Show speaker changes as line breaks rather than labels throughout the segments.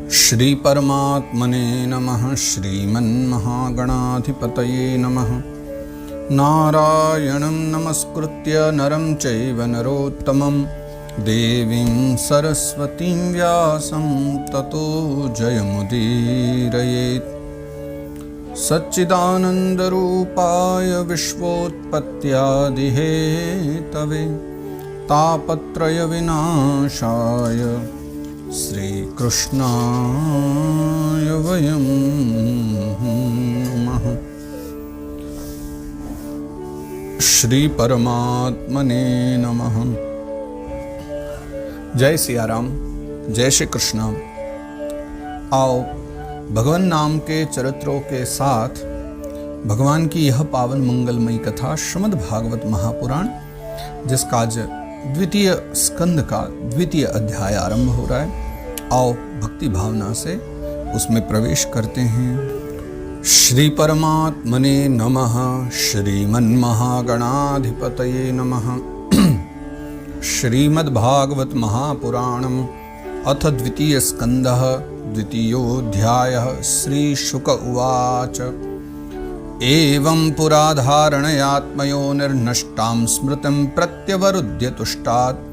श्री परमात्मने नमः। श्रीमन्महागणाधिपतये नमः। नारायणं नमस्कृत्य नरं चैव नरोत्तमं देवीं सरस्वतीं व्यासं ततो जयमुदीरयेत्। सच्चिदानन्दरूपाय विश्वोत्पत्त्यादिहेतवे तापत्रयविनाशाय श्रीकृष्णाय वयं नमः। श्री परमात्मने नमः। जय सिया राम, जय श्री कृष्ण। आओ भगवान नाम के चरित्रों के साथ भगवान की यह पावन मंगलमयी कथा श्रीमद् भागवत महापुराण, जिसका आज द्वितीय स्कंद का द्वितीय अध्याय आरंभ हो रहा है। आओ भक्ति भावना से उसमें प्रवेश करते हैं। श्री परमात्मने नमः। श्रीमन्महागणाधिपतये नमः। श्रीमद्भागवत महापुराणम् अथ द्वितीय स्कंदः द्वितीयोऽध्यायः। श्री शुक उवाच। एवं पुराधारणयात्मयोनिर्नष्टां स्मृतिं प्रत्यवरुध्य तुष्टात्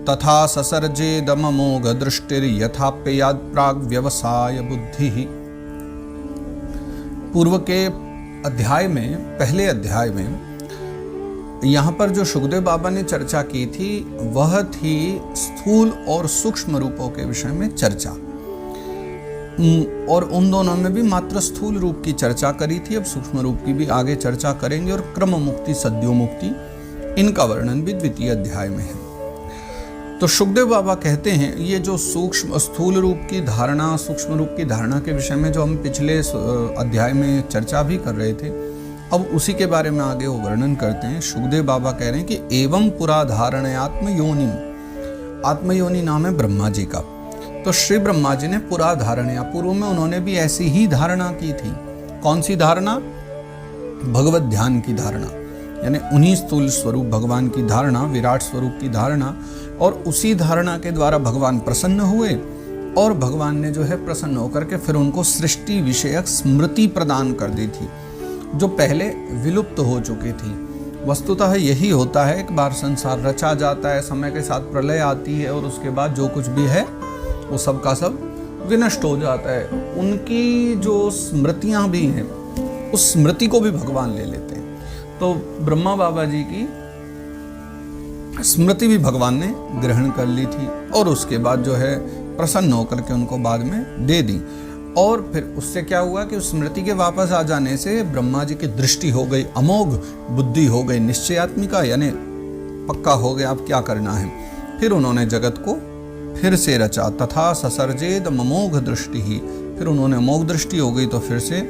तथा ससर्जेदममोघदृष्टिर्यथाप्ययात् प्राग्व्यवसाय बुद्धिः। पूर्व के अध्याय में, पहले अध्याय में यहाँ पर जो सुखदेव बाबा ने चर्चा की थी वह थी स्थूल और सूक्ष्म रूपों के विषय में चर्चा, और उन दोनों में भी मात्र स्थूल रूप की चर्चा करी थी। अब सूक्ष्म रूप की भी आगे चर्चा करेंगे, और क्रम मुक्ति, सद्यो मुक्ति, इनका वर्णन भी द्वितीय अध्याय में है। तो सुखदेव बाबा कहते हैं ये जो सूक्ष्म स्थूल रूप की धारणा, सूक्ष्म रूप की धारणा के विषय में जो हम पिछले अध्याय में चर्चा भी कर रहे थे, अब उसी के बारे में आगे वो वर्णन करते हैं। सुखदेव बाबा कह रहे हैं कि एवं पुरा धारणयात्म योनि, आत्मयोनि नाम है ब्रह्मा जी का। तो श्री ब्रह्मा जी ने पुरा धारणया, पूर्व में उन्होंने भी ऐसी ही धारणा की थी। कौन सी धारणा? भगवत ध्यान की धारणा, यानी उन्हीं स्थूल स्वरूप भगवान की धारणा, विराट स्वरूप की धारणा, और उसी धारणा के द्वारा भगवान प्रसन्न हुए, और भगवान ने जो है प्रसन्न होकर के फिर उनको सृष्टि विषयक स्मृति प्रदान कर दी थी, जो पहले विलुप्त हो चुकी थी। वस्तुतः यही होता है, एक बार संसार रचा जाता है, समय के साथ प्रलय आती है, और उसके बाद जो कुछ भी है वो सब का सब विनष्ट हो जाता है। उनकी जो स्मृतियां भी हैं, उस स्मृति को भी भगवान ले लेते हैं। तो ब्रह्मा बाबा जी की स्मृति भी भगवान ने ग्रहण कर ली थी, और उसके बाद जो है प्रसन्न होकर के उनको बाद में दे दी। और फिर उससे क्या हुआ कि उस स्मृति के वापस आ जाने से ब्रह्मा जी की दृष्टि हो गई, अमोघ बुद्धि हो गई, निश्चयात्मिका, यानी पक्का हो गया अब क्या करना है। फिर उन्होंने जगत को फिर से रचा। तथा ससर्जेद ममोघ दृष्टि ही, फिर उन्होंने अमोघ दृष्टि हो गई तो फिर से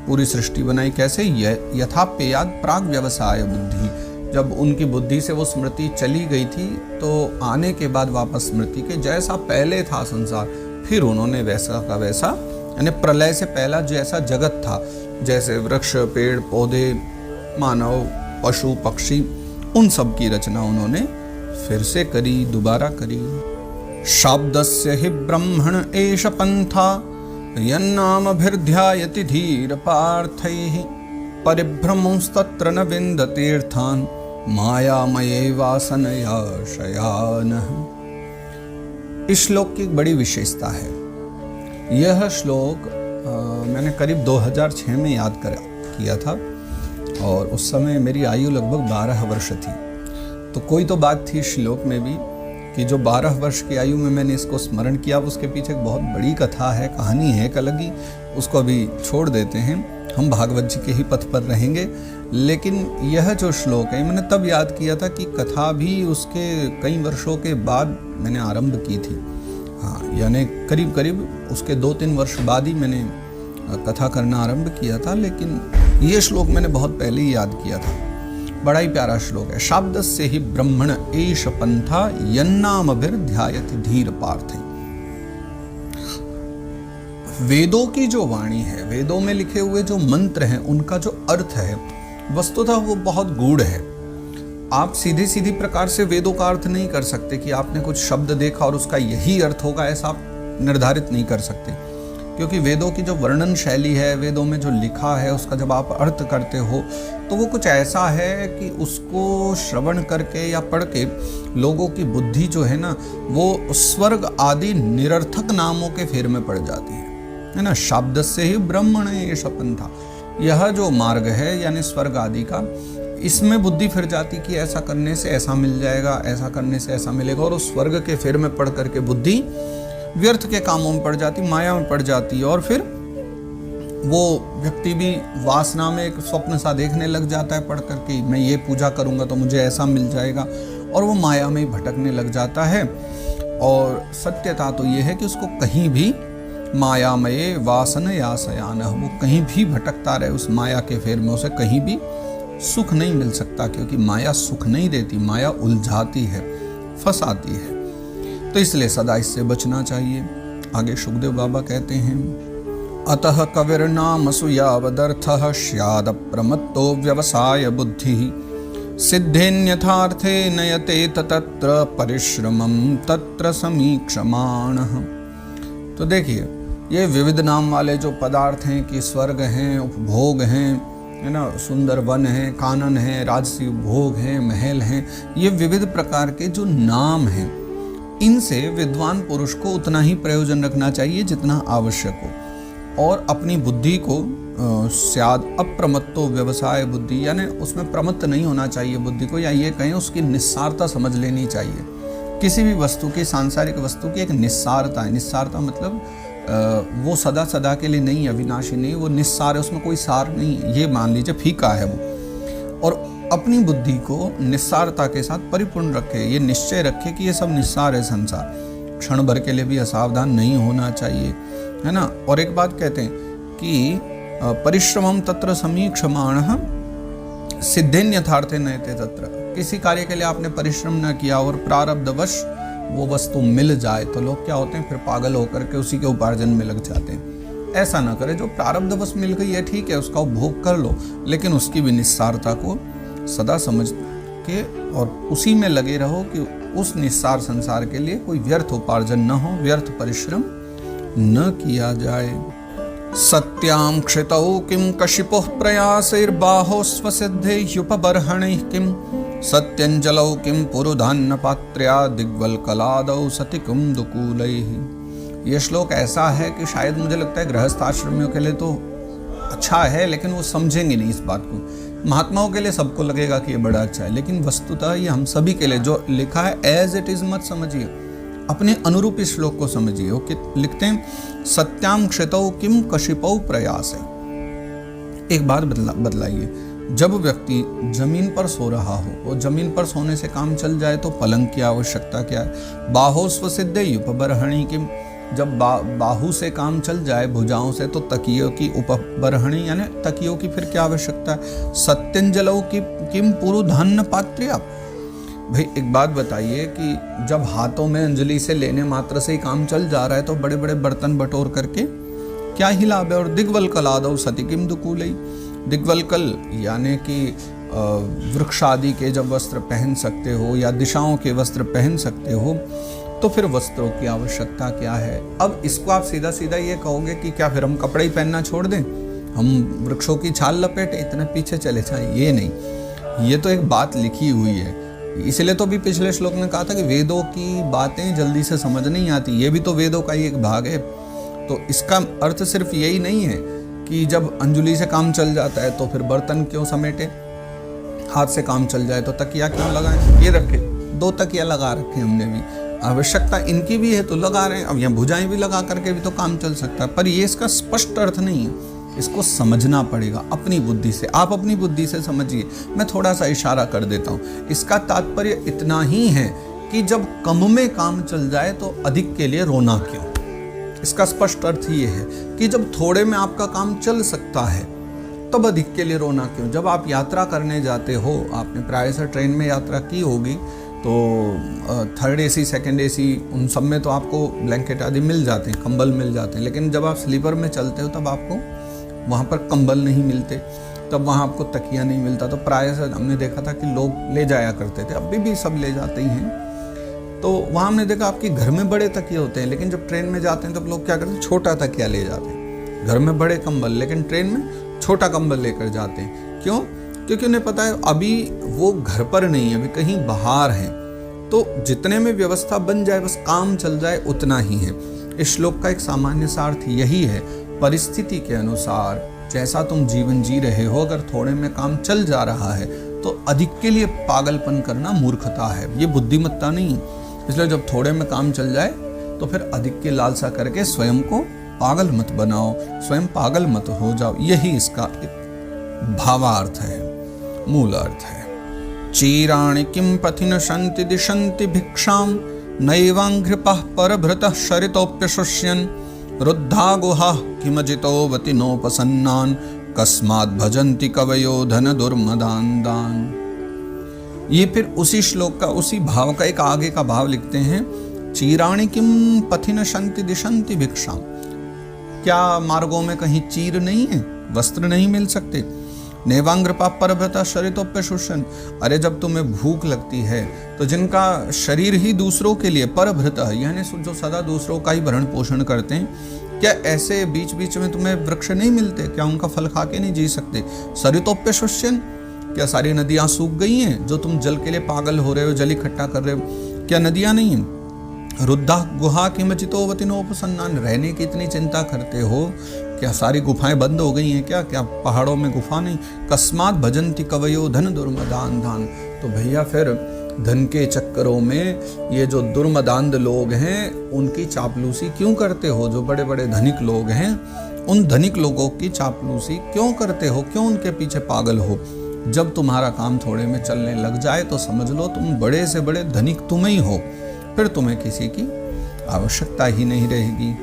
पूरी सृष्टि बनाई। कैसे? यथाप्ययाद प्राग व्यवसाय बुद्धि, जब उनकी बुद्धि से वो स्मृति चली गई थी तो आने के बाद वापस स्मृति के जैसा पहले था संसार, फिर उन्होंने वैसा का वैसा, यानी प्रलय से पहला जैसा जगत था, जैसे वृक्ष, पेड़ पौधे, मानव, पशु पक्षी, उन सब की रचना उन्होंने फिर से करी, दोबारा करी। शाब्दस्य हि ब्रह्मण एष पंथा यन्नामभिर्ध्यायति धीर पार्थैः परिभ्रमंस्तत्र न विन्दतीर्थान् मायामये वासनया शयानः। इस श्लोक की एक बड़ी विशेषता है। यह श्लोक मैंने करीब 2006 में याद किया था, और उस समय मेरी आयु लगभग 12 वर्ष थी। तो कोई तो बात थी श्लोक में भी कि जो 12 वर्ष की आयु में मैंने इसको स्मरण किया। उसके पीछे एक बहुत बड़ी कथा है, कहानी है एक अलग ही, उसको अभी छोड़ देते हैं, हम भागवत जी के ही पथ पर रहेंगे। लेकिन यह जो श्लोक है मैंने तब याद किया था कि कथा भी उसके कई वर्षों के बाद मैंने आरंभ की थी। हाँ, यानी करीब करीब उसके 2-3 वर्ष बाद ही मैंने कथा करना आरंभ किया था, लेकिन ये श्लोक मैंने बहुत पहले ही याद किया था। बड़ा ही प्यारा श्लोक है। शाब्दस्य हि ब्रह्मण एष पंथा यन्नामभिर्ध्यायति धीर पार्थैः। वेदों की जो वाणी है, वेदों में लिखे हुए जो मंत्र हैं, उनका जो अर्थ है वस्तुतः वो बहुत गूढ़ है। आप सीधी सीधी प्रकार से वेदों का अर्थ नहीं कर सकते कि आपने कुछ शब्द देखा और उसका यही अर्थ होगा, ऐसा आप निर्धारित नहीं कर सकते, क्योंकि वेदों की जो वर्णन शैली है, वेदों में जो लिखा है उसका जब आप अर्थ करते हो तो वो कुछ ऐसा है कि उसको श्रवण करके या पढ़ के लोगों की बुद्धि जो है ना वो स्वर्ग आदि निरर्थक नामों के फेर में पड़ जाती है ना। शब्द से ही ब्रह्मण ये सपन था, यह जो मार्ग है यानी स्वर्ग आदि का, इसमें बुद्धि फिर जाती कि ऐसा करने से ऐसा मिल जाएगा, ऐसा करने से ऐसा मिलेगा, और उस स्वर्ग के फेर में पढ़ करके बुद्धि व्यर्थ के कामों में पड़ जाती, माया में पड़ जाती, और फिर वो व्यक्ति भी वासना में एक स्वप्न सा देखने लग जाता है पढ़ करके, मैं ये पूजा करूंगा तो मुझे ऐसा मिल जाएगा, और वो माया में ही भटकने लग जाता है। और सत्यता तो ये है कि उसको कहीं भी मायामये वासन यासयान, वो कहीं भी भटकता रहे उस माया के फेर में, उसे कहीं भी सुख नहीं मिल सकता, क्योंकि माया सुख नहीं देती, माया उलझाती है, फंसाती है। तो इसलिए सदा इससे बचना चाहिए। आगे शुकदेव बाबा कहते हैं, अतः कविर्नाम सुयावदर्थः स्याद प्रमत्तो व्यवसाय बुद्धि सिद्धेन्यथार्थे नयते तत्र परिश्रमं तत्र समीक्षमाणः। तो देखिए, ये विविध नाम वाले जो पदार्थ हैं कि स्वर्ग हैं, उपभोग हैं, है ना, सुंदर वन है, कानन है, राजसी भोग हैं, महल हैं, ये विविध प्रकार के जो नाम हैं, इनसे विद्वान पुरुष को उतना ही प्रयोजन रखना चाहिए जितना आवश्यक हो, और अपनी बुद्धि को स्याद अप्रमत्तो व्यवसाय बुद्धि, यानी उसमें प्रमत्त नहीं होना चाहिए बुद्धि को, या ये कहें उसकी निस्सारता समझ लेनी चाहिए। किसी भी वस्तु की, सांसारिक वस्तु की एक निस्सारता है। निस्सारता मतलब वो सदा सदा के लिए नहीं, अविनाशी नहीं, वो निस्सार है, उसमें कोई सार नहीं, ये मान लीजिए फीका है वो। और अपनी बुद्धि को निस्सारता के साथ परिपूर्ण रखे, ये निश्चय रखे कि ये सब निस्सार है संसार, क्षण भर के लिए भी असावधान नहीं होना चाहिए, है ना। और एक बात कहते हैं कि परिश्रमम तत्र समीक्षमाणः सिद्धेन्यथार्थे नयते तत्र। किसी कार्य के लिए आपने परिश्रम न किया और प्रारब्धवश वो वस्तु मिल जाए तो लोग क्या होते हैं, फिर पागल होकर के उसी के उपार्जन में लग जाते हैं। ऐसा ना करें, जो प्रारब्धवश मिल गई है ठीक है, उसका उपभोग कर लो, लेकिन उसकी भी निस्सारता को सदा समझ के और उसी में लगे रहो कि उस निस्सार संसार के लिए कोई व्यर्थ उपार्जन न हो, व्यर्थ परिश्रम न किया जाए। सत्यां क्षितौ किं कशिपोः प्रयासैर्बाहो स्वसिद्धैर्युपबर्हणैः किं सत्यंजलौ किं पुरुधान्न पात्र्या दिग्वल्कलादौ सति कुंदुकूलैः। ये श्लोक ऐसा है कि शायद मुझे लगता है गृहस्थ आश्रमियों के लिए तो अच्छा है, लेकिन वो समझेंगे नहीं इस बात को। महात्माओं के लिए सबको लगेगा कि ये बड़ा अच्छा है, लेकिन वस्तुतः ये हम सभी के लिए जो लिखा है एज इट इज मत समझिए, अपने अनुरूप इस श्लोक को समझिए। वो लिखते हैं, सत्याम क्षितौ किम कशिपौ प्रयास है। एक बात बदलाइए, जब व्यक्ति जमीन पर सो रहा हो और जमीन पर सोने से काम चल जाए तो पलंग की आवश्यकता क्या है। बाहो स्वसिद्धै उपबर्हणि किम, जब बाहु से काम चल जाए, भुजाओं से, तो तकियों की उपबर्हणि यानी तकियों की फिर क्या आवश्यकता है। सत्यंजलौ की किम पुरुधान्न पात्र्या। भाई एक बात बताइए कि जब हाथों में अंजलि से लेने मात्र से ही काम चल जा रहा है तो बड़े बड़े बर्तन बटोर करके क्या ही लाभ है। और दिग्वल्कलादौ सति किम दुकूलै, दिग्वल्कल यानी कि वृक्ष आदि के जब वस्त्र पहन सकते हो या दिशाओं के वस्त्र पहन सकते हो तो फिर वस्त्रों की आवश्यकता क्या है। अब इसको आप सीधा सीधा ये कहोगे कि क्या फिर हम कपड़े ही पहनना छोड़ दें, हम वृक्षों की छाल लपेटे, इतने पीछे चले जाएं। ये नहीं, ये तो एक बात लिखी हुई है। इसलिए तो भी पिछले श्लोक में कहा था कि वेदों की बातें जल्दी से समझ नहीं आती, ये भी तो वेदों का ही एक भाग है। तो इसका अर्थ सिर्फ यही नहीं है कि जब अंजुली से काम चल जाता है तो फिर बर्तन क्यों समेटे, हाथ से काम चल जाए तो तकिया क्यों लगाएं। ये रखे, 2 तकिया लगा रखे हमने भी, आवश्यकता इनकी भी है तो लगा रहे हैं। अब यहाँ भुजाएं भी लगा करके भी तो काम चल सकता है, पर ये इसका स्पष्ट अर्थ नहीं है, इसको समझना पड़ेगा अपनी बुद्धि से। आप अपनी बुद्धि से समझिए, मैं थोड़ा सा इशारा कर देता हूँ। इसका तात्पर्य इतना ही है कि जब कम में काम चल जाए तो अधिक के लिए रोना क्यों। इसका स्पष्ट अर्थ ये है कि जब थोड़े में आपका काम चल सकता है तब अधिक के लिए रोना क्यों। जब आप यात्रा करने जाते हो, आपने प्रायः ट्रेन में यात्रा की होगी, तो 3rd AC 2nd AC उन सब में तो आपको ब्लैंकेट आदि मिल जाते हैं, कंबल मिल जाते हैं, लेकिन जब आप स्लीपर में चलते हो तब आपको वहाँ पर कंबल नहीं मिलते, तब वहाँ आपको तकिया नहीं मिलता। तो प्रायः हमने देखा था कि लोग ले जाया करते थे, अभी भी सब ले जाते ही हैं। तो वहाँ हमने देखा आपके घर में बड़े तकिए होते हैं, लेकिन जब ट्रेन में जाते हैं तो लोग क्या करते हैं, छोटा तकिया ले जाते हैं। घर में बड़े कंबल, लेकिन ट्रेन में छोटा कंबल लेकर जाते हैं। क्यों? क्योंकि उन्हें पता है अभी वो घर पर नहीं है, अभी कहीं बाहर है, तो जितने में व्यवस्था बन जाए, बस काम चल जाए, उतना ही है। इस श्लोक का एक सामान्य सा अर्थ यही है, परिस्थिति के अनुसार जैसा तुम जीवन जी रहे हो, अगर थोड़े में काम चल जा रहा है तो अधिक के लिए पागलपन करना मूर्खता है, ये बुद्धिमत्ता नहीं है। इसलिए जब थोड़े में काम चल जाए तो फिर अधिक की लालसा करके स्वयं को पागल मत बनाओ, स्वयं पागल मत हो जाओ। यही इसका एक भावार्थ है, मूल अर्थ है। चीराणि किं पथिन शन्ति दिशन्ति भिक्षां नैवाङ्घ्रिपः परभृतः शरितोऽप्यशुष्यन् रुद्धा गुहा किमजितोवति नोपसन्नान् कस्माद् भजन्ति कवयो धन दुर्मदान दान। ये फिर उसी श्लोक का, उसी भाव का एक आगे का भाव लिखते हैं, चीराणि किम पथिन शन्ति दिशन्ति भिक्षां। क्या मार्गों में कहीं चीर नहीं है, वस्त्र नहीं मिल सकते? नैवाङ्घ्रिपः परभृतः शरितोऽप्यशुष्यन्। अरे जब तुम्हें भूख लगती है तो जिनका शरीर ही दूसरों के लिए, परभृतः यानी जो सदा दूसरों का ही भरण पोषण करते हैं, क्या ऐसे बीच बीच में तुम्हें वृक्ष नहीं मिलते? क्या उनका फल खा के नहीं जी सकते? शरितोऽप्यशुष्यन्, क्या सारी नदियां सूख गई हैं जो तुम जल के लिए पागल हो रहे हो, जल इकट्ठा कर रहे हो? क्या नदियां नहीं हैं? रुद्धा गुहा किमजितोवति नोपसन्नान्, रहने की इतनी चिंता करते हो, क्या सारी गुफाएं बंद हो गई हैं क्या? क्या पहाड़ों में गुफा नहीं? कस्मात् भजन्ति कवयो धन दुर्मदान दान। तो भैया फिर धन के चक्करों में ये जो दुर्मदांध लोग हैं उनकी चापलूसी क्यों करते हो? जो बड़े बड़े धनिक लोग हैं उन धनिक लोगों की चापलूसी क्यों करते हो? क्यों उनके पीछे पागल हो? जब तुम्हारा काम थोड़े में चलने लग जाए तो समझ लो तुम बड़े से बड़े धनिक तुम ही हो, फिर तुम्हें किसी की आवश्यकता ही नहीं रहेगी।